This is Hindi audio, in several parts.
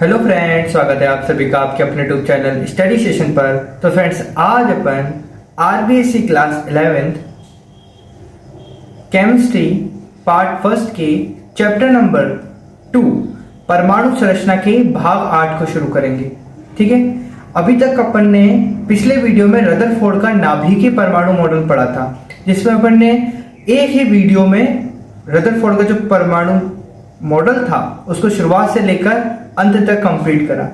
हेलो फ्रेंड्स, स्वागत है आप सभी का आपके अपने यूट्यूब चैनल स्टडी सेशन पर। तो फ्रेंड्स, आज अपन RBSC class 11th chemistry part first के चैप्टर नंबर 2 परमाणु संरचना के भाग 8 को शुरू करेंगे। ठीक है, अभी तक अपन ने पिछले वीडियो में रदरफोर्ड का नाभिकीय परमाणु मॉडल पढ़ा था, जिसमें अपन ने एक ही वीडियो में रदरफोर्ड का जो परमाणु मॉडल था उसको शुरुआत से लेकर अंत तक कंप्लीट करा।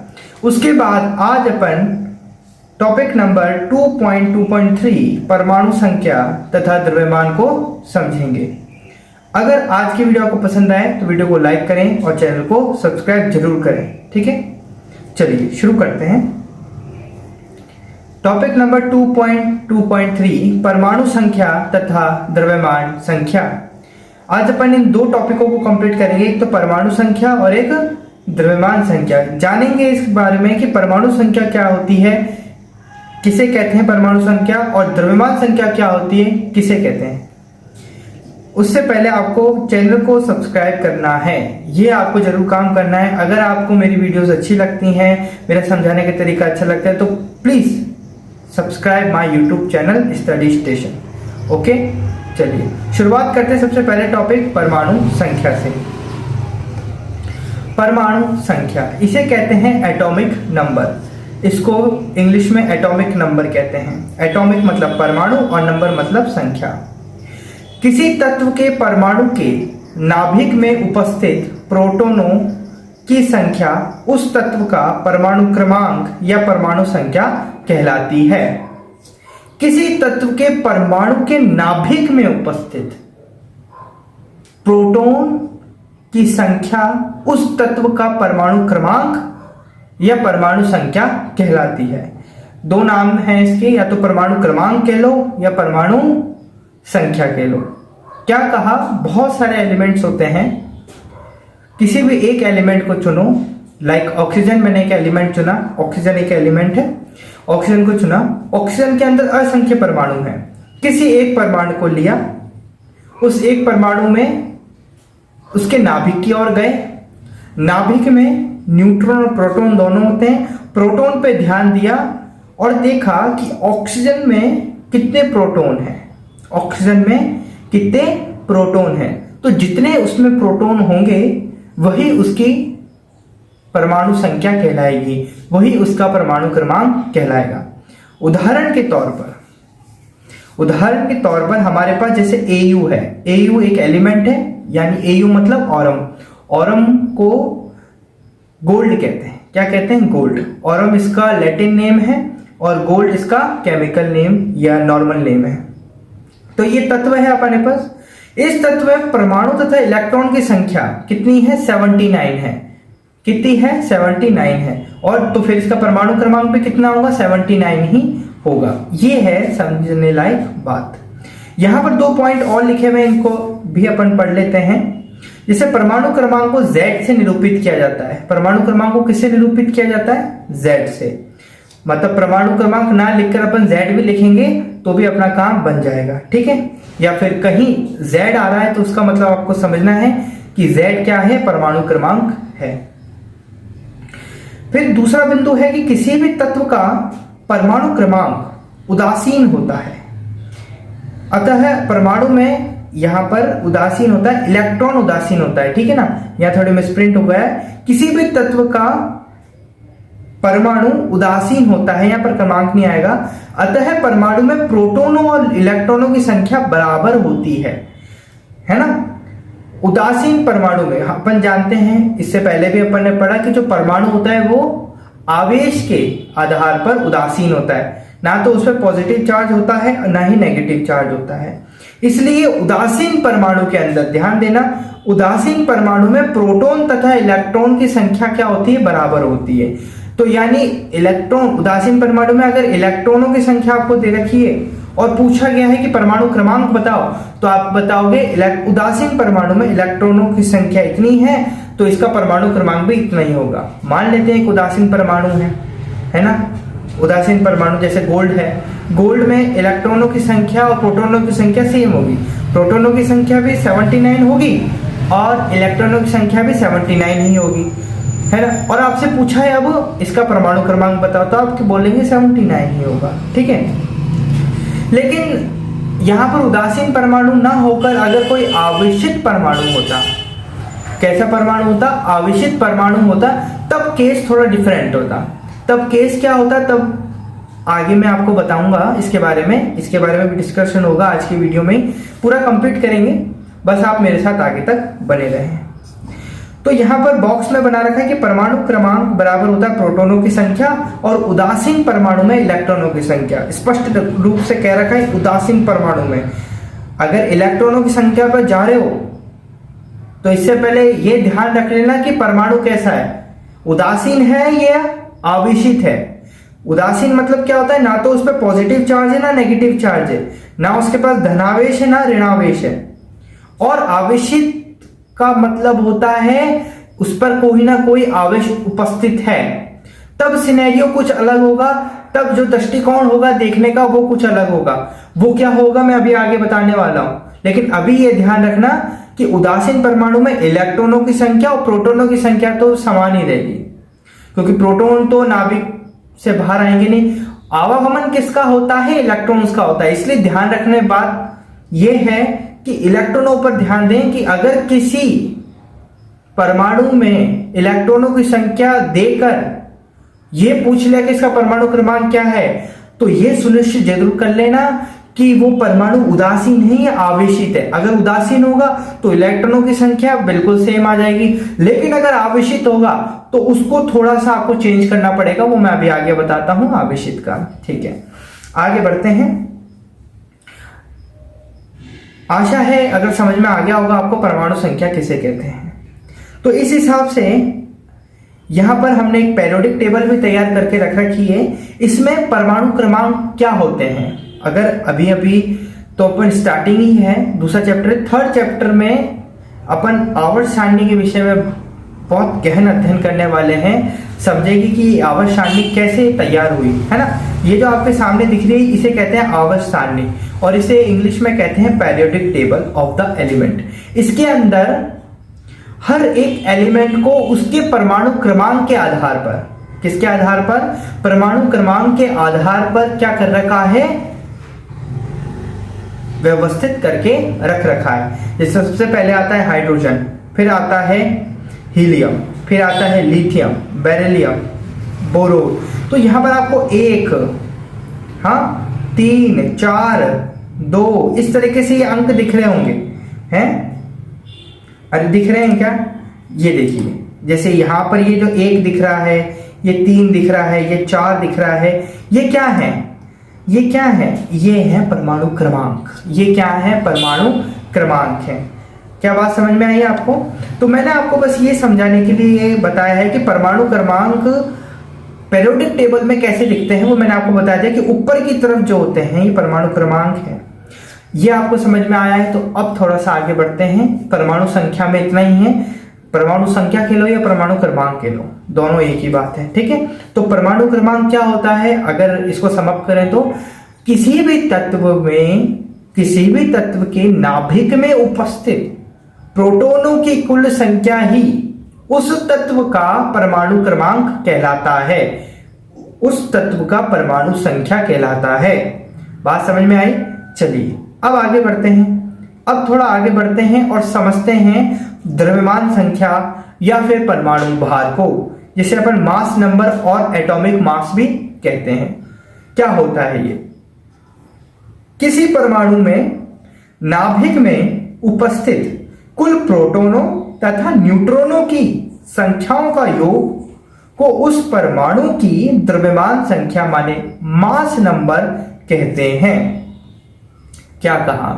उसके बाद आज अपन टॉपिक नंबर 2.2.3 परमाणु संख्या तथा द्रव्यमान को समझेंगे। अगर आज की वीडियो आपको पसंद आए तो वीडियो को लाइक करें और चैनल को सब्सक्राइब जरूर करें। ठीक है, चलिए शुरू करते हैं। टॉपिक नंबर 2.2.3 परमाणु संख्या तथा द्रव्यमान संख्या। आज अपन इन दो टॉपिकों को कंप्लीट करेंगे, एक तो परमाणु संख्या और एक द्रव्यमान संख्या। जानेंगे इस बारे में कि परमाणु संख्या क्या होती है, किसे कहते हैं परमाणु संख्या, और द्रव्यमान संख्या क्या होती है, किसे कहते हैं। उससे पहले आपको चैनल को सब्सक्राइब करना है, ये आपको जरूर काम करना है। अगर आपको मेरी वीडियोस अच्छी लगती हैं, मेरा समझाने का तरीका अच्छा लगता है, तो please subscribe my YouTube channel study station. Okay, चलिए शुरुआत करते हैं सबसे पहले टॉपिक परमाणु संख्या से। परमाणु संख्या इसे कहते हैं एटॉमिक नंबर। इसको इंग्लिश में एटॉमिक नंबर कहते हैं। एटॉमिक मतलब परमाणु और नंबर मतलब संख्या। किसी तत्व के परमाणु के नाभिक में उपस्थित प्रोटॉनों की संख्या उस तत्व का परमाणु क्रमांक या परमाणु संख्या कहलाती है। किसी तत्व के परमाणु के नाभिक में उपस्थित प्रोटॉन की संख्या उस तत्व का परमाणु क्रमांक या परमाणु संख्या कहलाती है। दो नाम हैं इसके, या तो परमाणु क्रमांक कह लो या परमाणु संख्या कह लो। क्या कहा, बहुत सारे एलिमेंट्स होते हैं, किसी भी एक एलिमेंट को चुनो। लाइक ऑक्सीजन, मैंने एक एलिमेंट चुना, ऑक्सीजन एक एलिमेंट है, ऑक्सीजन को चुना। ऑक्सीजन के अंदर असंख्य परमाणु हैं। किसी एक परमाणु को लिया, उस एक परमाणु में उसके नाभिक की ओर गए। नाभिक में न्यूट्रॉन और प्रोटॉन दोनों होते हैं। प्रोटॉन पे ध्यान दिया और देखा कि ऑक्सीजन में कितने प्रोटॉन हैं, ऑक्सीजन में कितने प्रोटॉन हैं। तो जितने उसमें प्रोटॉन होंगे वही उसकी परमाणु संख्या कहलाएगी, वही उसका परमाणु क्रमांक कहलाएगा। उदाहरण के तौर पर हमारे पास जैसे Au है। Au एक एलिमेंट है, यानी Au मतलब ऑरम। ऑरम को गोल्ड कहते हैं। क्या कहते हैं? गोल्ड। ऑरम इसका लैटिन नेम है और गोल्ड इसका केमिकल नेम या नॉर्मल नेम है। तो ये तत्व है अपने पास। इस तत्व में परमाणु तथा इलेक्ट्रॉन की संख्या कितनी है? 79 है। कितनी है? 79 है। और तो फिर इसका परमाणु क्रमांक भी कितना होगा? 79 ही होगा। ये है समझने लायक बात। यहां पर 2 पॉइंट और लिखे हुए, इनको भी अपन पढ़ लेते हैं। जैसे परमाणु क्रमांक को Z से निरूपित किया जाता है। परमाणु क्रमांक को किससे निरूपित किया जाता है? Z से। मतलब परमाणु क्रमांक ना लिखकर अपन Z भी लिखेंगे तो भी अपना काम बन जाएगा। ठीक है, या फिर कहीं Z आ रहा है तो उसका मतलब आपको समझना है कि Z क्या है? परमाणु क्रमांक है। फिर दूसरा बिंदु है कि किसी भी तत्व का परमाणु क्रमांक उदासीन होता है। अतः परमाणु में यहां पर उदासीन होता है, इलेक्ट्रॉन उदासीन होता है। ठीक है ना, यहां थोड़ी मिसप्रिंट हो गया है। किसी भी तत्व का परमाणु उदासीन होता है, यहां पर क्रमांक नहीं आएगा। अतः परमाणु में प्रोटॉनों और इलेक्ट्रॉनों की संख्या बराबर होती है ना। उदासीन परमाणु में अपन जानते हैं, इससे पहले भी अपन ने पढ़ा कि जो परमाणु होता है वो आवेश के आधार पर उदासीन होता है। ना तो उसमें पॉजिटिव चार्ज होता है ना ही नेगेटिव चार्ज होता है। इसलिए उदासीन परमाणु के अंदर ध्यान देना, उदासीन परमाणु में प्रोटॉन तथा इलेक्ट्रॉन की संख्या क्या होती है? बराबर होती है। तो यानी इलेक्ट्रॉन, उदासीन परमाणु में अगर इलेक्ट्रॉनों की संख्या आपको दे रखी है और पूछा गया है कि परमाणु क्रमांक बताओ, तो आप बताओगे उदासीन परमाणु में इलेक्ट्रॉनों की संख्या इतनी है तो इसका परमाणु क्रमांक भी इतना ही होगा। मान लेते हैं एक उदासीन परमाणु है ना। उदासीन परमाणु जैसे गोल्ड है, गोल्ड में इलेक्ट्रॉनों की संख्या और प्रोटॉनों की संख्या सेम होगी। प्रोटॉनों की संख्या भी 79 होगी और इलेक्ट्रॉनों की संख्या भी 79 ही होगी। है ना। और आपसे पूछा है अब इसका परमाणु क्रमांक बताओ, तो आप बोलेंगे 79 ही होगा, ठीक है। लेकिन यहां पर उदासीन परमाणु ना होकर अगर कोई आवेशित परमाणु होता, कैसा परमाणु होता, आवेशित परमाणु होता, तब केस थोड़ा डिफरेंट होता। तब केस क्या होता, तब आगे मैं आपको बताऊंगा इसके बारे में भी डिस्कशन होगा आज की वीडियो में, पूरा कंप्लीट करेंगे, बस आप मेरे साथ आगे तक बने रहें। तो यहां पर बॉक्स में बना रखा है कि परमाणु क्रमांक बराबर होता है प्रोटॉनों की संख्या और उदासीन परमाणु में इलेक्ट्रॉनों की संख्या। स्पष्ट रूप से कह रखा है उदासीन परमाणु में अगर इलेक्ट्रॉनों की संख्या पर जा रहे हो तो इससे पहले यह ध्यान रख लेना कि परमाणु कैसा है, उदासीन है या आवेशित है। उदासीन मतलब क्या होता है, ना तो उस पर पॉजिटिव चार्ज है ना नेगेटिव चार्ज है, ना उसके पास धनावेश है ना ऋणावेश है। और आवेशित का मतलब होता है उस पर कोई ना कोई आवेश उपस्थित है, तब सिनेरियो कुछ अलग होगा, तब जो दृष्टिकोण होगा देखने का वो कुछ अलग होगा। वो क्या होगा मैं अभी आगे बताने वाला हूं, लेकिन अभी ये ध्यान रखना कि उदासीन परमाणु में इलेक्ट्रॉनों की संख्या और प्रोटॉनों की संख्या तो समान ही रहेगी, क्योंकि प्रोटॉन तो नाभिक से बाहर आएंगे नहीं। आवागमन किसका होता है, इलेक्ट्रॉन्स का होता है। इसलिए ध्यान रखने बात यह है कि इलेक्ट्रॉनों पर ध्यान दें कि अगर किसी परमाणु में इलेक्ट्रॉनों की संख्या देकर यह पूछ लिया कि इसका परमाणु क्रमांक क्या है, तो यह सुनिश्चित जरूर कर लेना कि वो परमाणु उदासीन है या आवेशित है। अगर उदासीन होगा तो इलेक्ट्रॉनों की संख्या बिल्कुल सेम आ जाएगी, लेकिन अगर आवेशित होगा तो उसको थोड़ा सा आपको चेंज करना पड़ेगा, वो मैं अभी आगे बताता हूं आवेशित का, ठीक है। आगे बढ़ते हैं। आशा है अगर समझ में आ गया होगा आपको परमाणु संख्या किसे कहते हैं। तो इस हिसाब से यहां पर हमने एक पेरियोडिक टेबल भी तैयार करके रख रखी है। इसमें परमाणु क्रमांक क्या होते हैं, अगर अभी अभी तो अपन स्टार्टिंग ही है, दूसरा चैप्टर, थर्ड चैप्टर में अपन आवर्त सारणी के विषय में बहुत गहन अध्ययन करने वाले हैं। समझेगी कि आवर्त सारणी कैसे तैयार हुई, है ना। ये जो आपके सामने दिख रही है इसे कहते हैं आवर्त सारणी, और इसे इंग्लिश में कहते हैं periodic table of the element. इसके अंदर हर एक एलिमेंट को उसके परमाणु क्रमांक के आधार पर, किसके आधार पर, परमाणु क्रमांक के आधार पर क्या कर रखा है, व्यवस्थित करके रख रखा है। जैसे सबसे पहले आता है हाइड्रोजन, फिर आता है हीलियम, फिर आता है लिथियम, बेरिलियम, बोरोन। तो यहां पर आपको 1, 3, 4, 2 इस तरीके से ये अंक दिख रहे होंगे, हैं? अरे दिख रहे हैं क्या, ये देखिए, जैसे यहां पर ये जो 1 दिख रहा है, ये 3 दिख रहा है, ये 4 दिख रहा है, ये क्या है, ये क्या है, ये है परमाणु क्रमांक। ये क्या है, परमाणु क्रमांक है। क्या बात समझ में आई आपको? तो मैंने आपको बस ये समझाने के लिए बताया है कि परमाणु क्रमांक पेरियोडिक टेबल में कैसे लिखते हैं, वो मैंने आपको बताया था कि ऊपर की तरफ जो होते हैं ये परमाणु क्रमांक है। ये आपको समझ में आया है, तो अब थोड़ा सा आगे बढ़ते हैं। परमाणु संख्या में इतना ही है, परमाणु संख्या कह लो या परमाणु क्रमांक कह लो, दोनों एक ही बात है, ठीक है। तो परमाणु क्रमांक क्या होता है, अगर इसको समअप करें तो किसी भी तत्व के नाभिक में उपस्थित प्रोटॉनों की कुल संख्या ही उस तत्व का परमाणु क्रमांक कहलाता है, उस तत्व का परमाणु संख्या कहलाता है। बात समझ में आई? चलिए अब आगे बढ़ते हैं। अब थोड़ा आगे बढ़ते हैं और समझते हैं द्रव्यमान संख्या या फिर परमाणु भार को, जिसे अपन मास नंबर और एटॉमिक मास भी कहते हैं। क्या होता है ये? किसी परमाणु में नाभिक में उपस्थित कुल प्रोटॉनों तथा न्यूट्रॉनों की संख्याओं का योग को उस परमाणु की द्रव्यमान संख्या माने मास नंबर कहते हैं। क्या कहा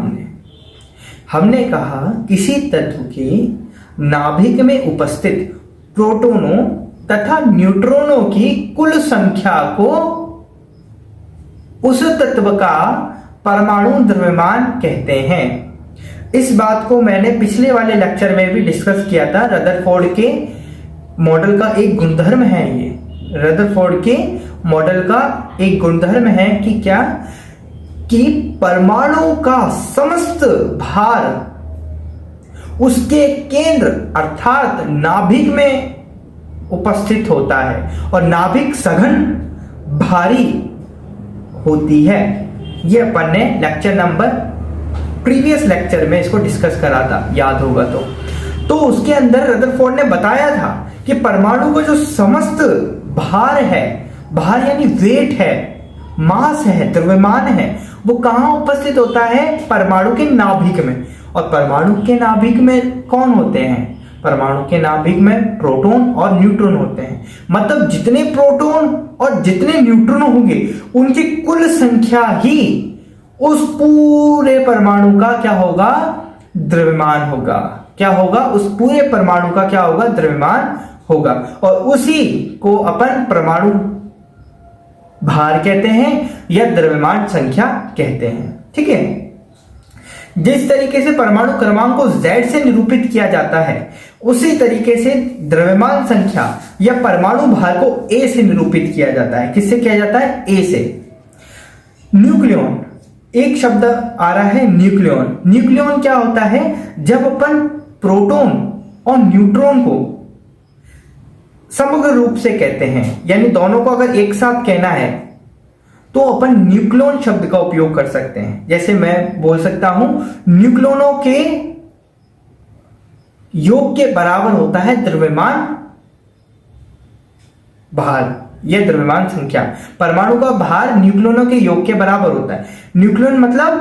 हमने कहा किसी तत्व के नाभिक में उपस्थित प्रोटॉनों तथा न्यूट्रॉनों की कुल संख्या को उस तत्व का परमाणु द्रव्यमान कहते हैं। इस बात को मैंने पिछले वाले लेक्चर में भी डिस्कस किया था। रदरफोर्ड के मॉडल का एक गुणधर्म है ये, रदरफोर्ड के मॉडल का एक गुणधर्म है कि क्या, कि परमाणु का समस्त भार उसके केंद्र अर्थात नाभिक में उपस्थित होता है और नाभिक सघन भारी होती है। ये अपन ने लेक्चर नंबर प्रीवियस लेक्चर में इसको डिस्कस करा था, याद होगा तो उसके अंदर रदरफोर्ड ने बताया था कि परमाणु का जो समस्त भार है, भार यानी वेट है, मास है, द्रव्यमान है, वो कहां उपस्थित होता है? परमाणु के नाभिक में। और परमाणु के नाभिक में कौन होते हैं? परमाणु के नाभिक में प्रोटॉन और न्यूट्रॉन होते हैं। मतलब जितने प्रोटॉन और जितने न्यूट्रॉन होंगे उनकी कुल संख्या ही उस पूरे परमाणु का क्या होगा? द्रव्यमान होगा। क्या होगा? उस पूरे परमाणु का क्या होगा? द्रव्यमान होगा। और उसी को अपन परमाणु भार कहते हैं या द्रव्यमान संख्या कहते हैं। ठीक है। जिस तरीके से परमाणु क्रमांक को Z से निरूपित किया जाता है, उसी तरीके से द्रव्यमान संख्या या परमाणु भार को A से निरूपित किया जाता है। किससे किया जाता है? A से। न्यूक्लियॉन, एक शब्द आ रहा है न्यूक्लियॉन। न्यूक्लियॉन क्या होता है? जब अपन प्रोटॉन और न्यूट्रॉन को समग्र रूप से कहते हैं, यानी दोनों को अगर एक साथ कहना है तो अपन न्यूक्लियॉन शब्द का उपयोग कर सकते हैं। जैसे मैं बोल सकता हूं न्यूक्लियनों के योग के बराबर होता है द्रव्यमान भार, यह द्रव्यमान संख्या। परमाणु का भार न्यूक्लियनों के योग के बराबर होता है। न्यूक्लियन मतलब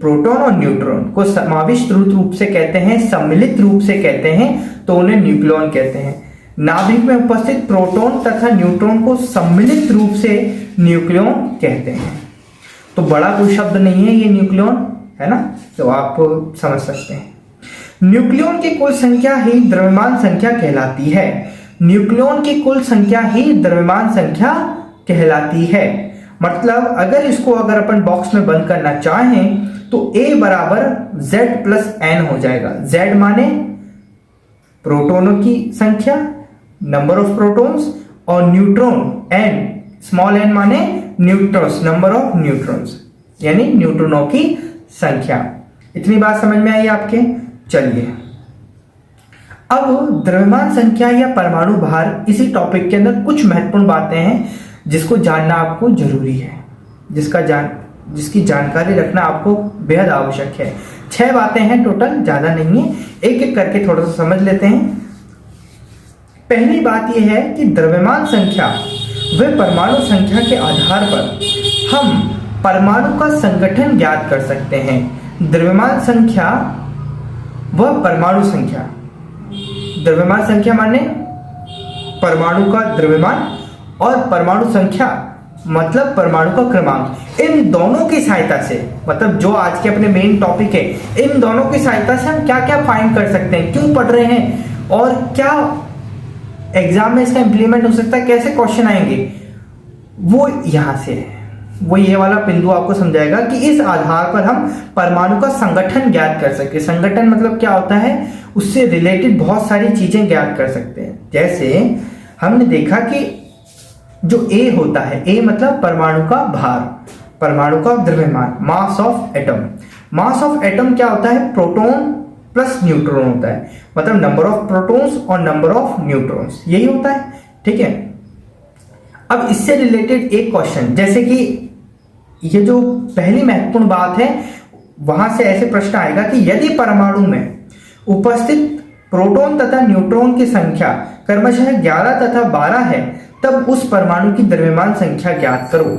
प्रोटॉन और न्यूट्रॉन को समाविष्ट रूप से कहते हैं, सम्मिलित रूप से कहते हैं, तो उन्हें न्यूक्लियॉन कहते हैं। नाभिक में उपस्थित प्रोटॉन तथा न्यूट्रॉन को सम्मिलित रूप से न्यूक्लियॉन कहते हैं। तो बड़ा कोई शब्द नहीं है ये न्यूक्लियॉन, है ना? तो आप समझ सकते हैं। न्यूक्लियॉन की कुल संख्या ही द्रव्यमान संख्या कहलाती है। न्यूक्लियॉन की कुल संख्या ही द्रव्यमान संख्या कहलाती है। मतलब अगर अपन बॉक्स में बंद करना चाहें तो A बराबर Z+N हो जाएगा। Z माने प्रोटॉनों की संख्या, नंबर ऑफ प्रोटॉन्स, और न्यूट्रॉन N, स्मॉल n माने न्यूट्रॉन्स, नंबर ऑफ न्यूट्रॉन्स, यानी न्यूट्रॉनों की संख्या। इतनी बात समझ में आई आपके? चलिए अब द्रव्यमान संख्या या परमाणु भार, इसी टॉपिक के अंदर कुछ महत्वपूर्ण बातें हैं जिसको जानना आपको जरूरी है, जिसकी जानकारी रखना आपको बेहद आवश्यक है। 6 बातें हैं टोटल, ज्यादा नहीं है, एक एक करके थोड़ा सा समझ लेते हैं। पहली बात यह है कि द्रव्यमान संख्या व परमाणु संख्या के आधार पर हम परमाणु का संगठन ज्ञात कर सकते हैं। द्रव्यमान संख्या व परमाणु संख्या, द्रव्यमान संख्या माने परमाणु का द्रव्यमान, और परमाणु संख्या मतलब परमाणु का क्रमांक। इन दोनों की सहायता से, मतलब जो आज के अपने मेन टॉपिक है, इन दोनों की सहायता से हम क्या क्या फाइंड कर सकते हैं, क्यों पढ़ रहे हैं और क्या एग्जाम में इसका इंप्लीमेंट हो सकता है, कैसे क्वेश्चन आएंगे, वो यहां से है। वो ये वाला बिंदु आपको समझाएगा कि इस आधार पर हम परमाणु का संगठन ज्ञात कर सकते हैं। संगठन मतलब क्या होता है? उससे रिलेटेड बहुत सारी चीजें ज्ञात कर सकते हैं। जैसे हमने देखा कि जो A होता है, A मतलब परमाणु का भार, परमाणु का द्रव्यमान, mass of atom. Mass of atom क्या होता है? प्रोटॉन प्लस न्यूट्रॉन होता है, मतलब नंबर ऑफ प्रोटॉन्स और नंबर ऑफ न्यूट्रॉन्स, यही होता है। ठीक है। अब इससे रिलेटेड एक क्वेश्चन, जैसे कि ये जो पहली महत्वपूर्ण बात है, वहां से ऐसे प्रश्न आएगा कि यदि परमाणु में उपस्थित प्रोटॉन तथा न्यूट्रॉन की संख्या क्रमशः 11 तथा 12 है, तब उस परमाणु की द्रव्यमान संख्या ज्ञात करो।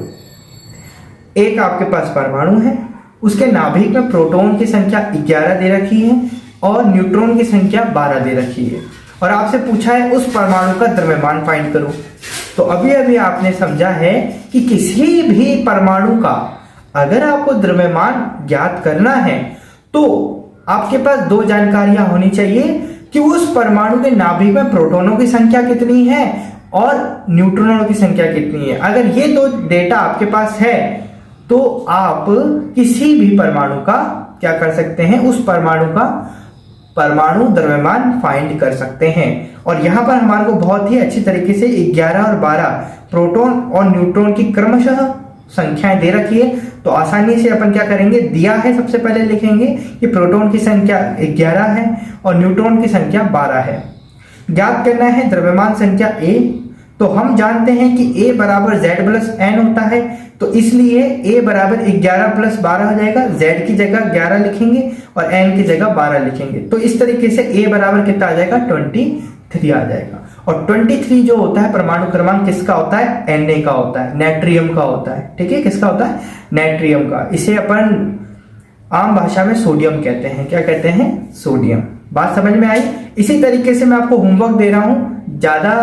एक आपके पास परमाणु है, उसके नाभिक में प्रोटॉन की संख्या 11 दे रखी है और न्यूट्रॉन की संख्या 12 दे रखी है, और आपसे पूछा है उस परमाणु का द्रव्यमान फाइंड करो। तो अभी अभी आपने समझा है कि किसी भी परमाणु का अगर आपको द्रव्यमान ज्ञात करना है तो आपके पास 2 जानकारियां होनी चाहिए कि उस परमाणु के नाभिक में प्रोटॉनों की संख्या कितनी है और न्यूट्रॉनों की संख्या कितनी है। अगर ये 2 डेटा आपके पास है तो आप किसी भी परमाणु का क्या कर सकते हैं? उस परमाणु का परमाणु द्रव्यमान फाइंड कर सकते हैं। और यहां पर हमारे को बहुत ही अच्छी तरीके से 11 और 12 प्रोटॉन और न्यूट्रॉन की क्रमशः संख्याएं दे रखी है, तो आसानी से अपन क्या करेंगे? दिया है, सबसे पहले लिखेंगे कि प्रोटॉन की संख्या 11 है और न्यूट्रॉन की संख्या 12 है। ज्ञात करना है द्रव्यमान संख्या A। तो हम जानते हैं कि A बराबर Z प्लस N होता है, तो इसलिए A बराबर 11 प्लस 12 हो जाएगा। Z की जगह 11 लिखेंगे और N की जगह 12 लिखेंगे। तो इस तरीके से A बराबर कितना आ जाएगा, 23 आ जाएगा। और 23 जो होता है परमाणु क्रमांक किसका होता है, Na का होता है, नाइट्रियम का होता है। ठीक है, किसका होता है, नाइट्रियम का। इसे अपन आम भाषा में सोडियम कहते हैं। क्या कहते हैं, सोडियम। बात समझ में आई। इसी तरीके से मैं आपको होमवर्क दे रहा हूं, ज्यादा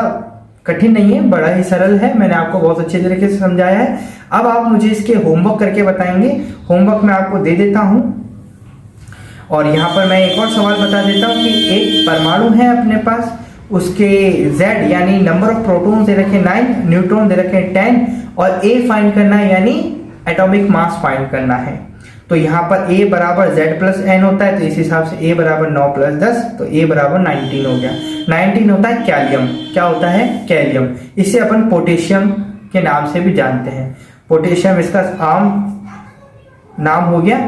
कठिन नहीं है, बड़ा ही सरल है, मैंने आपको बहुत अच्छे तरीके से समझाया है। अब आप मुझे इसके होमवर्क करके बताएंगे। होमवर्क मैं आपको दे देता हूं और यहाँ पर मैं एक और सवाल बता देता हूं कि एक परमाणु है अपने पास, उसके Z यानी नंबर ऑफ प्रोटॉन दे रखे 9, न्यूट्रॉन दे रखे 10 और A फाइंड करना है यानी एटॉमिक मास फाइंड करना है। तो यहाँ पर A बराबर Z प्लस N होता है, तो इस हिसाब से A बराबर 9 प्लस 10, तो A बराबर 19 हो गया। 19 होता है कैलियम। क्या होता है, कैलियम। इसे अपन पोटेशियम के नाम से भी जानते हैं। पोटेशियम इसका आम नाम हो गया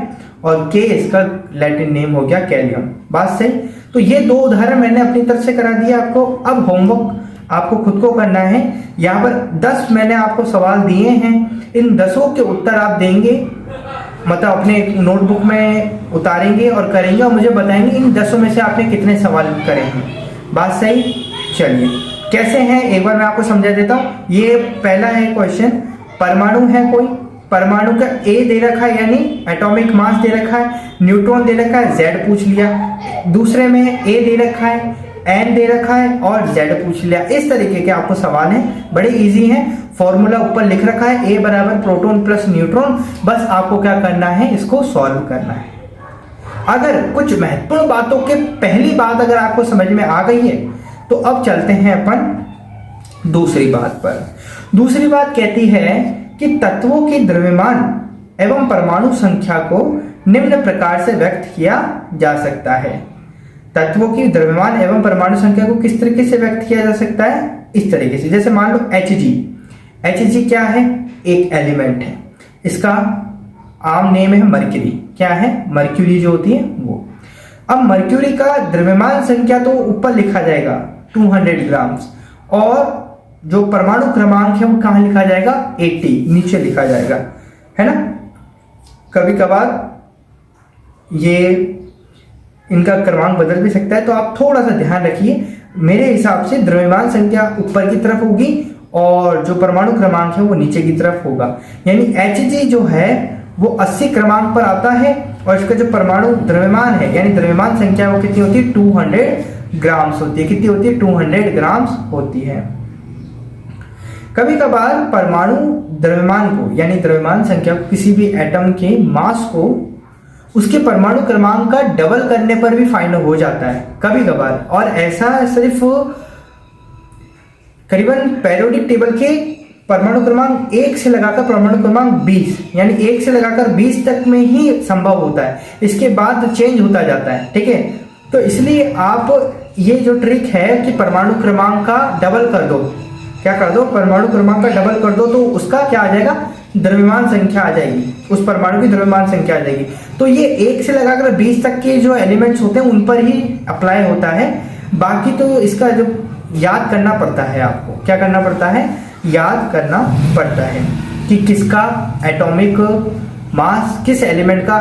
और K इसका लैटिन नेम हो गया कैलियम। बात सही। तो ये दो उदाहरण मैंने अपनी तरफ से करा दिया आपको। अब होमवर्क आपको खुद को करना है। यहाँ पर 10 मैंने आपको सवाल दिए हैं, इन 10 के उत्तर आप देंगे, मतलब अपने नोटबुक में उतारेंगे और करेंगे और मुझे बताएंगे इन 10 में से आपने कितने सवाल करे हैं। बात सही। चलिए कैसे हैं एक बार मैं आपको समझा देता हूं। ये पहला है क्वेश्चन, परमाणु है कोई, परमाणु का A दे रखा है यानी एटॉमिक मास दे रखा है, न्यूट्रॉन दे रखा है, Z पूछ लिया। दूसरे में A दे रखा है, N दे रखा है और Z पूछ लिया। इस तरीके के आपको सवाल हैं, बड़े इजी हैं। फॉर्मूला ऊपर लिख रखा है, A बराबर प्रोटॉन प्लस न्यूट्रॉन। बस आपको क्या करना है, इसको सॉल्व करना है। अगर कुछ महत्वपूर्ण बातों के पहली बात अगर आपको समझ में आ गई है तो अब चलते हैं अपन दूसरी बात पर। दूसरी बात कहती है कि तत्वों की द्रव्यमान एवं परमाणु संख्या को निम्न प्रकार से व्यक्त किया जा सकता है। तत्वों की द्रव्यमान एवं परमाणु संख्या को किस तरीके से व्यक्त किया जा सकता है, इस तरीके से। जैसे मान लो Hg क्या है, एक एलिमेंट है, इसका आम नेम है मर्क्यूरी। क्या है, मर्क्यूरी जो होती है वो। अब मर्क्यूरी का द्रव्यमान संख्या तो ऊपर लिखा जाएगा 200 ग्राम्स, और जो परमाणु क्रमांक है वो कहां लिखा जाएगा, 80 नीचे लिखा जाएगा, है ना। कभी कभार ये इनका क्रमांक बदल भी सकता है, तो आप थोड़ा सा ध्यान रखिए। मेरे हिसाब से द्रव्यमान संख्या ऊपर की तरफ होगी और जो परमाणु क्रमांक है वो नीचे की तरफ होगा। यानी Hg जो है वो 80 क्रमांक पर आता है और इसका जो परमाणु द्रव्यमान है यानी द्रव्यमान संख्या वो कितनी होती है, 200 ग्राम्स होती है। कितनी होती है, 200 ग्राम्स होती है। कभी कभार परमाणु द्रव्यमान को यानी द्रव्यमान संख्या को किसी भी एटम के मास को उसके परमाणु क्रमांक का डबल करने पर भी फाइंड हो जाता है कभी कभार। और ऐसा सिर्फ करीबन पेरियोडिक टेबल के परमाणु क्रमांक 1 से लगाकर परमाणु क्रमांक 20 यानी 1 से लगाकर 20 तक में ही संभव होता है, इसके बाद चेंज होता जाता है। ठीक है, तो इसलिए आप ये जो ट्रिक है कि परमाणु क्रमांक का डबल कर दो, क्या कर दो, परमाणु क्रमांक का डबल कर दो, तो उसका क्या आ जाएगा, द्रव्यमान संख्या आ जाएगी, उस परमाणु की द्रव्यमान संख्या आ जाएगी। तो ये 1 से लगाकर 20 तक के जो एलिमेंट्स होते हैं उन पर ही अप्लाई होता है। बाकी तो इसका जो याद करना पड़ता है, आपको क्या करना पड़ता है, याद करना पड़ता है कि किसका एटॉमिक मास, किस एलिमेंट का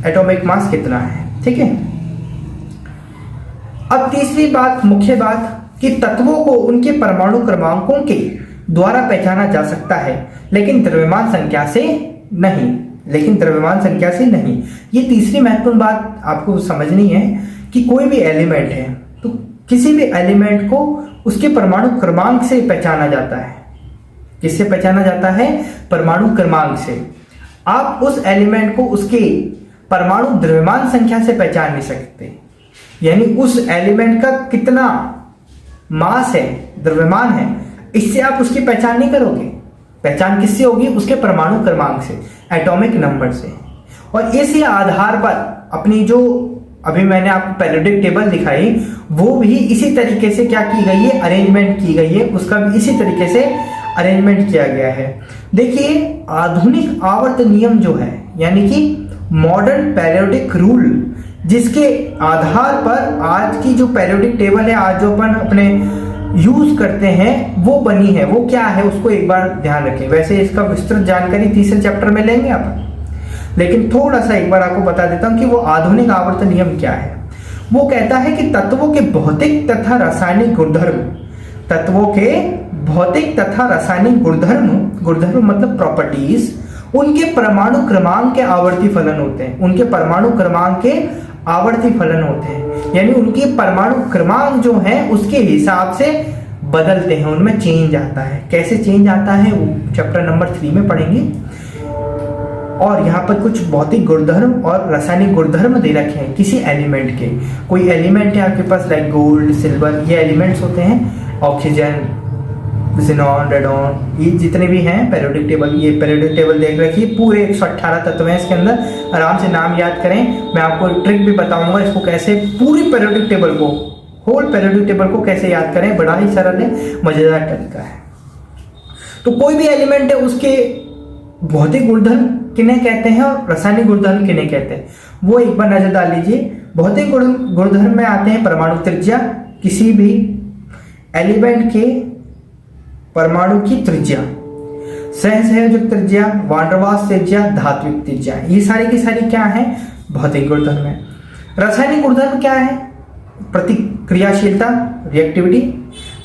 एटॉमिक मास कितना है। ठीक है, अब तीसरी बात, मुख्य बात कि तत्वों को उनके परमाणु क्रमांकों के द्वारा पहचाना जा सकता है लेकिन द्रव्यमान संख्या से नहीं, लेकिन द्रव्यमान संख्या से नहीं। ये तीसरी महत्वपूर्ण बात आपको समझनी है कि कोई भी एलिमेंट है तो किसी भी एलिमेंट को उसके परमाणु क्रमांक से पहचाना जाता है। किससे पहचाना जाता है, परमाणु क्रमांक से। आप उस एलिमेंट को उसके परमाणु द्रव्यमान संख्या से पहचान नहीं सकते, यानी उस एलिमेंट का कितना मास है, द्रव्यमान है, इससे आप उसकी पहचान नहीं करोगे। पहचान किससे होगी, उसके परमाणु क्रमांक से, एटॉमिक नंबर से। और इसी आधार पर अपनी जो अभी मैंने आपको पेरियोडिक टेबल दिखाई वो भी इसी तरीके से क्या की गई है, अरेंजमेंट की गई है, उसका भी इसी तरीके से अरेंजमेंट किया गया है। देखिए, आधुनिक आवर्त नियम जो है यानी कि मॉडर्न पेरियोडिक रूल जिसके आधार पर आज की जो पीरियोडिक टेबल है, आज जो अपन अपने यूज करते हैं वो बनी है। वो क्या है उसको एक बार ध्यान रखें। वैसे इसका विस्तृत जानकारी तीसरे चैप्टर में लेंगे अपन, लेकिन थोड़ा सा एक बार आपको बता देता हूं कि वो आधुनिक आवर्त नियम क्या है। वो कहता है कि तत्वों के भौतिक तथा रासायनिक गुणधर्म, तत्वों के भौतिक तथा रासायनिक गुणधर्म मतलब प्रॉपर्टीज, उनके परमाणु क्रमांक के आवर्ती फलन होते हैं। उनके परमाणु क्रमांक के आवर्ती फलन होते हैं, यानी उनके परमाणु क्रमांक जो है उसके हिसाब से बदलते हैं, उनमें चेंज आता है। कैसे चेंज आता है वो चैप्टर नंबर 3 में पढ़ेंगे। और यहाँ पर कुछ भौतिक गुणधर्म और रासायनिक गुणधर्म दे रखे हैं किसी एलिमेंट के। कोई एलिमेंट है आपके पास लाइक गोल्ड, सिल्वर, ये एलिमेंट्स होते हैं। ऑक्सीजन, जिनॉन, रेडॉन, ये जितने भी हैं पीरियोडिक टेबल, ये पीरियोडिक टेबल देख रखिए। पूरे 118 तत्व हैं इसके अंदर, आराम से नाम याद करें। मैं आपको ट्रिक भी बताऊंगा इसको कैसे पूरी पीरियोडिक टेबल को, होल पीरियोडिक टेबल को कैसे याद करें। बड़ा ही सरल है, मजेदार तरीका है। तो कोई भी एलिमेंट है उसके भौतिक गुणधर्म किन्हें कहते हैं और रासायनिक गुणधर्म किन्हें कहते हैं, वो एक बार नजर डाल लीजिए। भौतिक गुणधर्म में आते हैं परमाणु त्रिज्या, किसी भी एलिमेंट के परमाणु की त्रिज्या, सहसंयोजक त्रिज्या, वान डेर वाल्स त्रिज्या, धात्विक त्रिज्या, ये सारी की सारी क्या है, भौतिक गुणधर्म है। रासायनिक गुणधर्म क्या है, प्रतिक्रियाशीलता, रिएक्टिविटी,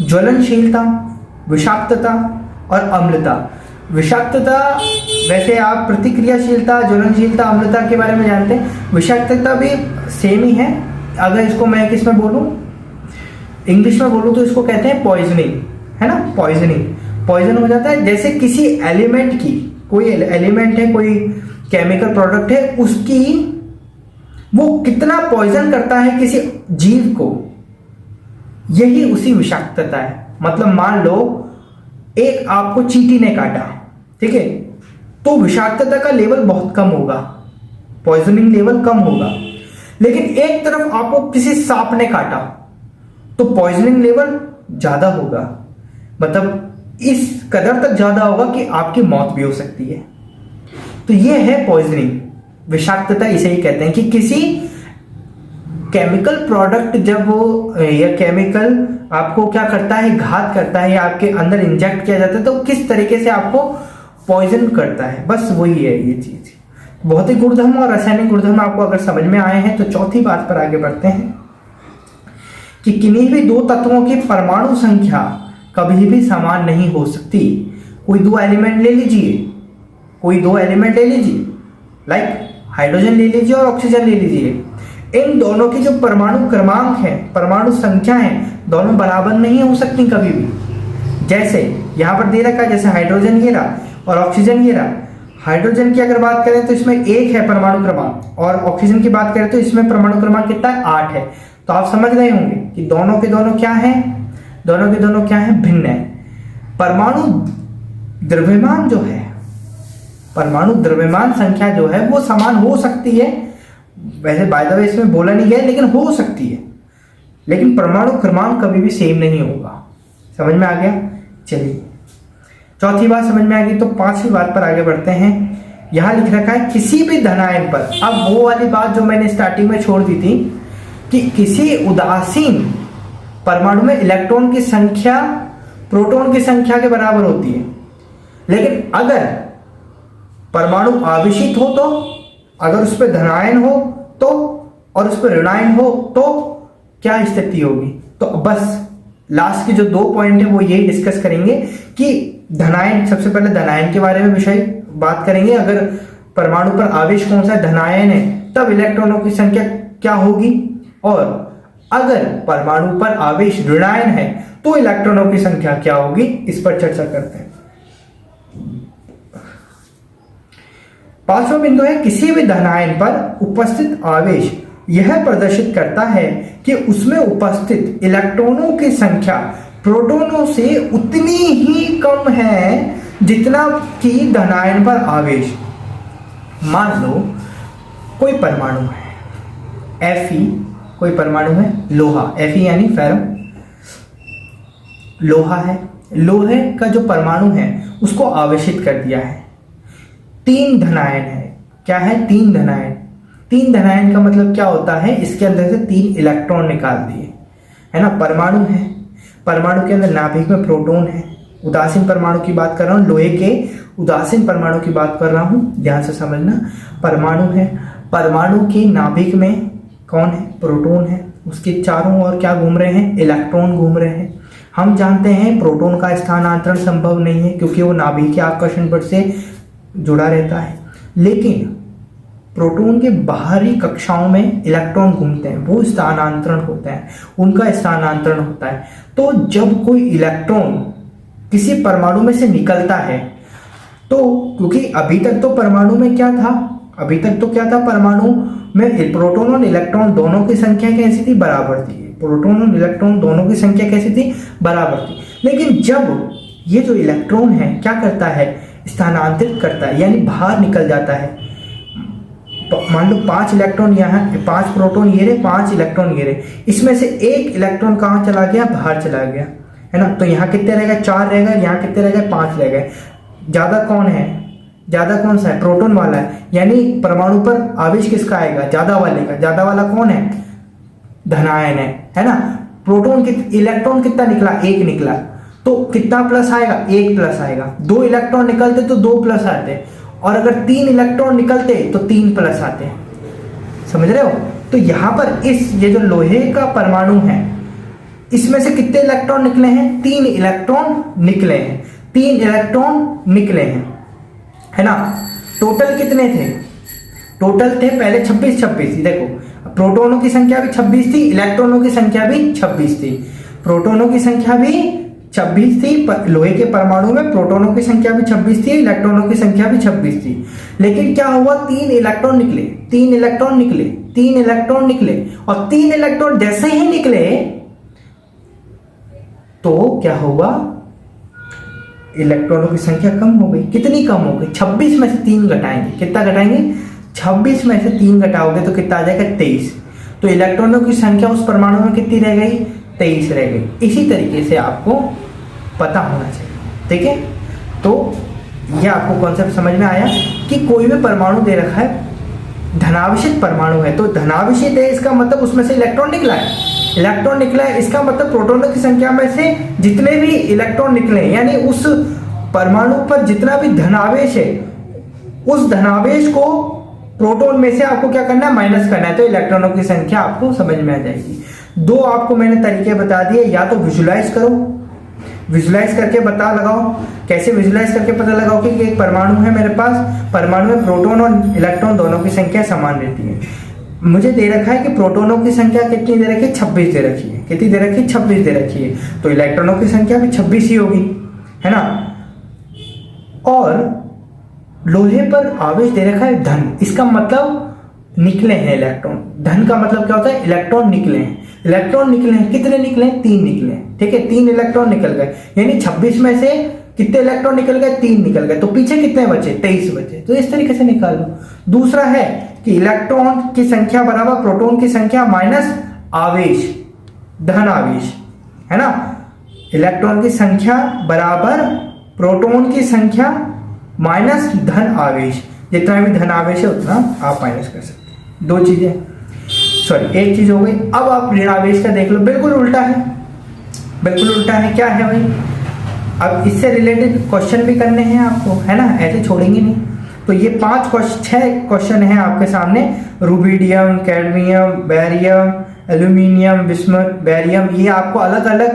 ज्वलनशीलता, विषाक्तता और अम्लता। विषाक्तता, वैसे आप प्रतिक्रियाशीलता, ज्वलनशीलता, अम्लता के बारे में जानते हैं। विषाक्तता भी सेम ही है। अगर इसको मैं किस में बोलूं, इंग्लिश में बोलूं तो इसको कहते हैं पॉइजनिंग, है ना। पॉइजन हो जाता है। जैसे किसी एलिमेंट की, कोई एलिमेंट है, कोई केमिकल प्रोडक्ट है, उसकी वो कितना पॉइजन करता है किसी जीव को, यही उसी विषाक्तता है। मतलब मान लो एक आपको चींटी ने काटा, ठीक है, तो विषाक्तता का लेवल बहुत कम होगा, पॉइजनिंग लेवल कम होगा। लेकिन एक तरफ आपको किसी सांप ने काटा तो पॉइजनिंग लेवल ज्यादा होगा, मतलब इस कदर तक ज्यादा होगा कि आपकी मौत भी हो सकती है। तो ये है पॉइजनिंग, विषाक्तता इसे ही कहते हैं कि किसी केमिकल प्रोडक्ट जब वो या केमिकल आपको क्या करता है, घात करता है या आपके अंदर इंजेक्ट किया जाता है तो किस तरीके से आपको पॉइजन करता है, बस वही है ये चीज। भौतिक गुणधर्म और रासायनिक गुणधर्म आपको अगर समझ में आए हैं तो चौथी बात पर आगे बढ़ते हैं कि किन्हीं भी दो तत्वों की परमाणु संख्या कभी भी समान नहीं हो सकती। कोई दो एलिमेंट ले लीजिए, लाइक हाइड्रोजन ले लीजिए और ऑक्सीजन ले लीजिए। इन दोनों की जो परमाणु क्रमांक है, परमाणु संख्या है, दोनों बराबर नहीं हो सकती कभी भी। जैसे यहां पर दे रखा है, जैसे हाइड्रोजन ये रहा और ऑक्सीजन ये रहा। हाइड्रोजन की अगर बात करें तो इसमें 1 है परमाणु क्रमांक, और ऑक्सीजन की बात करें तो इसमें परमाणु क्रमांक कितना है, 8 है। तो आप समझ गए होंगे कि दोनों के दोनों क्या है, दोनों के दोनों क्या है, भिन्न है। परमाणु द्रव्यमान जो है, परमाणु द्रव्यमान संख्या जो है वो समान हो सकती है, वैसे बाय द वे इसमें बोला नहीं गया लेकिन हो सकती है, लेकिन परमाणु क्रमांक कभी भी सेम नहीं होगा। समझ में आ गया। चलिए चौथी बात समझ में आ गई, तो पांचवी बात पर आगे बढ़ते हैं। यहां लिख रखा है किसी भी धनायन पर, अब वो वाली बात जो मैंने स्टार्टिंग में छोड़ दी थी कि किसी उदासीन परमाणु में इलेक्ट्रॉन की संख्या प्रोटॉन की संख्या के बराबर होती है, लेकिन अगर परमाणु आवेशित हो तो, अगर उस पर धनायन हो तो, और उस पर ऋणायन हो तो क्या स्थिति होगी। तो बस लास्ट के जो 2 पॉइंट है वो यही डिस्कस करेंगे कि धनायन, सबसे पहले धनायन के बारे में विषय बात करेंगे। अगर परमाणु पर आवेश कौन सा धनायन है तब इलेक्ट्रॉनों की संख्या क्या होगी, और अगर परमाणु पर आवेश ऋणायन है तो इलेक्ट्रॉनों की संख्या क्या होगी, इस पर चर्चा करते हैं। पांचवा बिंदु है किसी भी धनायन पर उपस्थित आवेश यह प्रदर्शित करता है कि उसमें उपस्थित इलेक्ट्रॉनों की संख्या प्रोटॉनों से उतनी ही कम है जितना कि धनायन पर आवेश। मान लो कोई परमाणु है Fe, कोई परमाणु है लोहा, Fe यानी फेरम, लोहा है, लोहे का जो परमाणु है उसको आवेशित कर दिया है। 3 धनायन है, क्या है, 3 धनायन। तीन धनायन का मतलब क्या होता है, इसके अंदर से 3 इलेक्ट्रॉन निकाल दिए, है ना। परमाणु है, परमाणु के अंदर नाभिक में प्रोटॉन है। उदासीन परमाणु की बात कर रहा हूँ, लोहे के उदासीन परमाणु की बात कर रहा हूँ, ध्यान से समझना। परमाणु है, परमाणु के नाभिक में कौन है, प्रोटॉन है। उसके चारों ओर क्या घूम रहे हैं, इलेक्ट्रॉन घूम रहे हैं। हम जानते हैं प्रोटॉन का स्थानांतरण संभव नहीं है क्योंकि वो नाभिकीय आकर्षण बल से जुड़ा रहता है, लेकिन प्रोटॉन के बाहरी कक्षाओं में इलेक्ट्रॉन घूमते हैं, वो स्थानांतरण होता है, उनका स्थानांतरण होता है। तो जब कोई इलेक्ट्रॉन किसी परमाणु में से निकलता है, तो क्योंकि अभी तक तो परमाणु में क्या था, अभी तक तो क्या था, परमाणु में प्रोटॉन और इलेक्ट्रॉन दोनों की संख्या कैसी थी, बराबर थी। प्रोटॉन और इलेक्ट्रॉन दोनों की संख्या कैसी थी, बराबर थी। लेकिन जब ये जो इलेक्ट्रॉन है क्या करता है, स्थानांतरित करता है, यानी बाहर निकल जाता है। मान लो 5 इलेक्ट्रॉन यहाँ, 5 प्रोटॉन ये रहे, 5 इलेक्ट्रॉन ये रहे, इसमें से एक इलेक्ट्रॉन कहाँ चला गया, बाहर चला गया, है ना। तो यहाँ कितने रह गए, 4 रह गए, यहाँ कितने रह गए, 5 रह गए। ज्यादा कौन है, ज्यादा कौन सा है, प्रोटॉन वाला है, यानी परमाणु पर आवेश किसका आएगा, ज्यादा वाले का। ज्यादा वाला कौन है, धनायन है ना। प्रोटॉन इलेक्ट्रॉन कितना निकला, 1 निकला, तो कितना प्लस आएगा, 1 प्लस आएगा। 2 इलेक्ट्रॉन निकलते तो 2 प्लस आते, और अगर 3 इलेक्ट्रॉन निकलते तो 3 प्लस आते। समझ रहे हो। तो यहां पर ये जो लोहे का परमाणु है, इसमें से कितने इलेक्ट्रॉन निकले हैं, 3 इलेक्ट्रॉन निकले हैं, 3 इलेक्ट्रॉन निकले हैं, है ना। टोटल कितने थे, टोटल थे पहले 26 थी। देखो प्रोटॉनों की संख्या भी 26 थी, इलेक्ट्रॉनों की संख्या भी 26 थी। प्रोटॉनों की संख्या भी 26 थी, लोहे के परमाणु में प्रोटॉनों की संख्या भी 26 थी, इलेक्ट्रॉनों की संख्या भी 26 थी। लेकिन क्या हुआ, 3 इलेक्ट्रॉन निकले, 3 इलेक्ट्रॉन निकले, 3 इलेक्ट्रॉन निकले, और 3 इलेक्ट्रॉन जैसे ही निकले तो क्या हुआ, इलेक्ट्रॉनों की संख्या कम हो गई। कितनी कम हो गई, 26 में से 3 घटाएंगे, कितना घटाएंगे, 26 में से 3 घटाओगे तो कितना आ जाएगा, 23। तो इलेक्ट्रॉनों की संख्या उस परमाणु में कितनी रह गई, 23 रह गई। इसी तरीके से आपको पता होना चाहिए, ठीक है। तो यह आपको कॉन्सेप्ट समझ में आया कि कोई भी परमाणु दे रखा है, धनावेशित परमाणु है, तो धनावेशित है, इसका मतलब उसमें से इलेक्ट्रॉन निकला है, इलेक्ट्रॉन निकला है, इसका मतलब प्रोटॉनों की संख्या में से जितने भी इलेक्ट्रॉन निकले, यानी उस परमाणु पर जितना भी धनावेश है, उस धनावेश को प्रोटॉन में से आपको क्या करना है, माइनस करना है। तो इलेक्ट्रॉनों की संख्या आपको समझ में आ जाएगी। 2 आपको मैंने तरीके बता दिए, या तो विजुलाइज करो, विजुलाइज करके पता लगाओ। कैसे विजुलाइज करके पता लगाओ कि एक परमाणु है मेरे पास, परमाणु में प्रोटॉन और इलेक्ट्रॉन दोनों की संख्या समान रहती है। मुझे दे रखा है कि प्रोटॉनों की संख्या कितनी दे रखी है, 26 दे रखी है। कितनी दे रखी है, 26 दे रखी है, तो इलेक्ट्रॉनों की संख्या भी 26 ही होगी, है ना। और लोहे पर आवेश दे रखा है धन, इसका मतलब निकले हैं इलेक्ट्रॉन। धन का मतलब क्या होता है, इलेक्ट्रॉन निकले हैं, इलेक्ट्रॉन निकले हैं, कितने निकले हैं, 3 निकले हैं, ठीक है। 3 इलेक्ट्रॉन निकल गए, यानी 26 में से कितने इलेक्ट्रॉन निकल गए, 3 निकल गए, तो पीछे कितने बचे, 23 बचे। तो इस तरीके से निकाल लो। दूसरा है कि इलेक्ट्रॉन की संख्या बराबर प्रोटॉन की संख्या माइनस आवेश, धन आवेश, है ना। इलेक्ट्रॉन की संख्या बराबर प्रोटॉन की संख्या माइनस धन आवेश, जितना भी धन आवेश है उतना आप माइनस कर सकते हैं। 2 चीजें, सॉरी 1 चीज हो गई। अब आप ऋण आवेश का देख लो, बिल्कुल उल्टा है, बिल्कुल उल्टा है। क्या है भाई, अब इससे रिलेटेड क्वेश्चन भी करने हैं आपको, है ना, ऐसे छोड़ेंगे नहीं। तो ये 6 क्वेश्चन है आपके सामने, rubidium, cadmium, barium, aluminium, bismuth, barium, ये आपको अलग अलग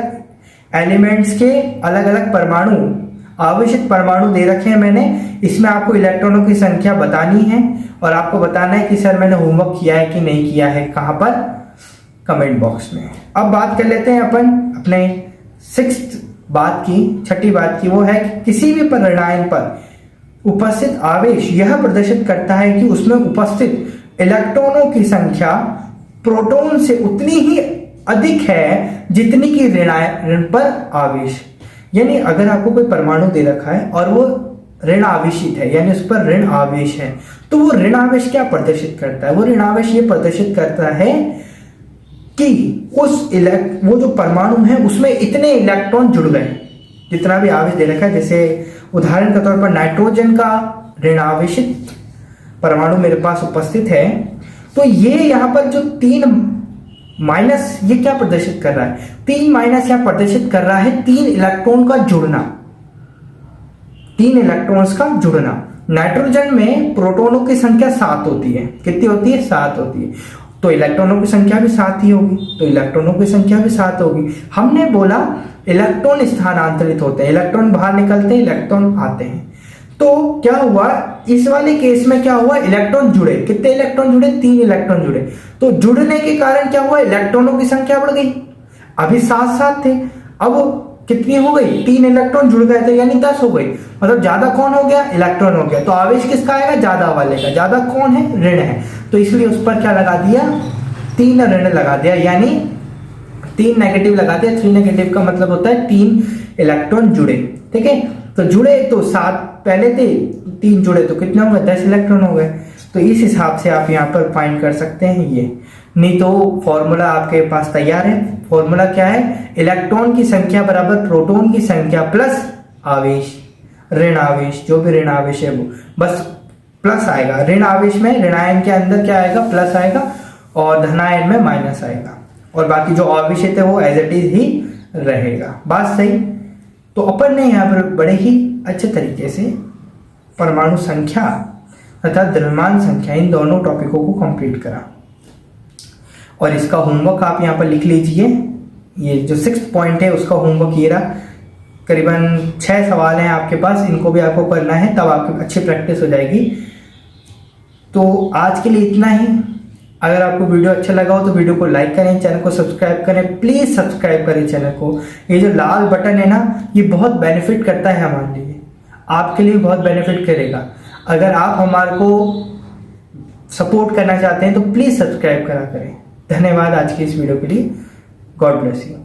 एलिमेंट्स के अलग अलग परमाणु, आवेशित परमाणु दे रखे हैं मैंने। इसमें आपको इलेक्ट्रॉनों की संख्या बतानी है और आपको बताना है कि सर मैंने होमवर्क किया है कि नहीं किया है, कहां पर, कमेंट बॉक्स में। अब बात कर लेते हैं अपन अपने 6th बात की, 6ठी बात की, वो है कि किसी भी परिणाम पर उपस्थित आवेश यह प्रदर्शित करता है कि उसमें उपस्थित इलेक्ट्रॉनों की संख्या प्रोटॉन से उतनी ही अधिक है जितनी की ऋण पर आवेश। यानी अगर आपको कोई परमाणु दे रखा है और वो ऋण आवेशित है, यानी उस पर ऋण आवेश है, तो वो ऋण आवेश क्या प्रदर्शित करता है, वो ऋण आवेश ये प्रदर्शित करता है कि वो जो परमाणु है उसमें इतने इलेक्ट्रॉन जुड़ गए, जितना भी आवेश दे रखा है। जैसे उदाहरण के तौर पर नाइट्रोजन का ऋण आवेशित परमाणु मेरे पास उपस्थित है, तो ये यहाँ पर जो 3 माइनस, ये क्या प्रदर्शित कर रहा है? 3 माइनस यहाँ प्रदर्शित कर रहा है 3 इलेक्ट्रॉन का जुड़ना, 3 इलेक्ट्रॉन्स का जुड़ना। नाइट्रोजन में प्रोटॉनों की संख्या 7 होती है। कितनी होती है? 7 होती है। तो इलेक्ट्रॉनों की संख्या भी 7 ही होगी, तो इलेक्ट्रॉनों की संख्या भी 7 होगी। हमने बोला इलेक्ट्रॉन स्थानांतरित होते हैं, इलेक्ट्रॉन बाहर निकलते हैं, इलेक्ट्रॉन आते हैं। तो क्या हुआ इस वाले केस में? क्या हुआ? इलेक्ट्रॉन जुड़े। कितने इलेक्ट्रॉन जुड़े? 3 इलेक्ट्रॉन जुड़े। तो जुड़ने के कारण क्या हुआ? इलेक्ट्रॉनों की संख्या बढ़ गई। अभी 7 थे, अब कितनी हो गई? 3 इलेक्ट्रॉन जुड़ गए थे, यानी 10 हो गई। मतलब ज्यादा कौन हो गया? इलेक्ट्रॉन हो गया। तो आवेश किसका आएगा? ज्यादा वाले का। ज्यादा कौन है? ऋण है। तो इसलिए उस पर क्या लगा दिया? 3 ऋण लगा दिया, यानी 3 नेगेटिव लगा दिया। 3 नेगेटिव का मतलब होता है 3 इलेक्ट्रॉन जुड़े। ठीक है, तो जुड़े तो 7 पहले थे, 3 जुड़े तो कितने हो गए? 10 इलेक्ट्रॉन हो गए। तो इस हिसाब से आप यहाँ पर फाइंड कर सकते हैं ये। नहीं तो फॉर्मूला आपके पास तैयार है। फॉर्मूला क्या है? इलेक्ट्रॉन की संख्या बराबर प्रोटॉन की संख्या प्लस आवेश, ऋण आवेश, जो भी ऋण आवेश है वो बस प्लस आएगा। ऋण आवेश में ऋणायन के अंदर क्या आएगा? प्लस आएगा, और धनायन में माइनस आएगा, और बाकी जो आवेश थे वो एज इट इज ही रहेगा। बात सही? तो अपन ने यहाँ पर बड़े ही अच्छे तरीके से परमाणु संख्या तथा द्रव्यमान संख्या, इन दोनों टॉपिकों को कंप्लीट करा। और इसका होमवर्क आप यहाँ पर लिख लीजिए। ये जो 6th पॉइंट है उसका होमवर्क ये रहा। करीबन 6 सवाल हैं आपके पास, इनको भी आपको करना है, तब आपकी अच्छी प्रैक्टिस हो जाएगी। तो आज के लिए इतना ही। अगर आपको वीडियो अच्छा लगा हो तो वीडियो को लाइक करें, चैनल को सब्सक्राइब करें, प्लीज सब्सक्राइब करें चैनल को। ये जो लाल बटन है ना, ये बहुत बेनिफिट करता है हमारे लिए, आपके लिए बहुत बेनिफिट करेगा। अगर आप हमारे को सपोर्ट करना चाहते हैं तो प्लीज सब्सक्राइब करा करें। धन्यवाद आज की इस वीडियो के लिए। God bless you.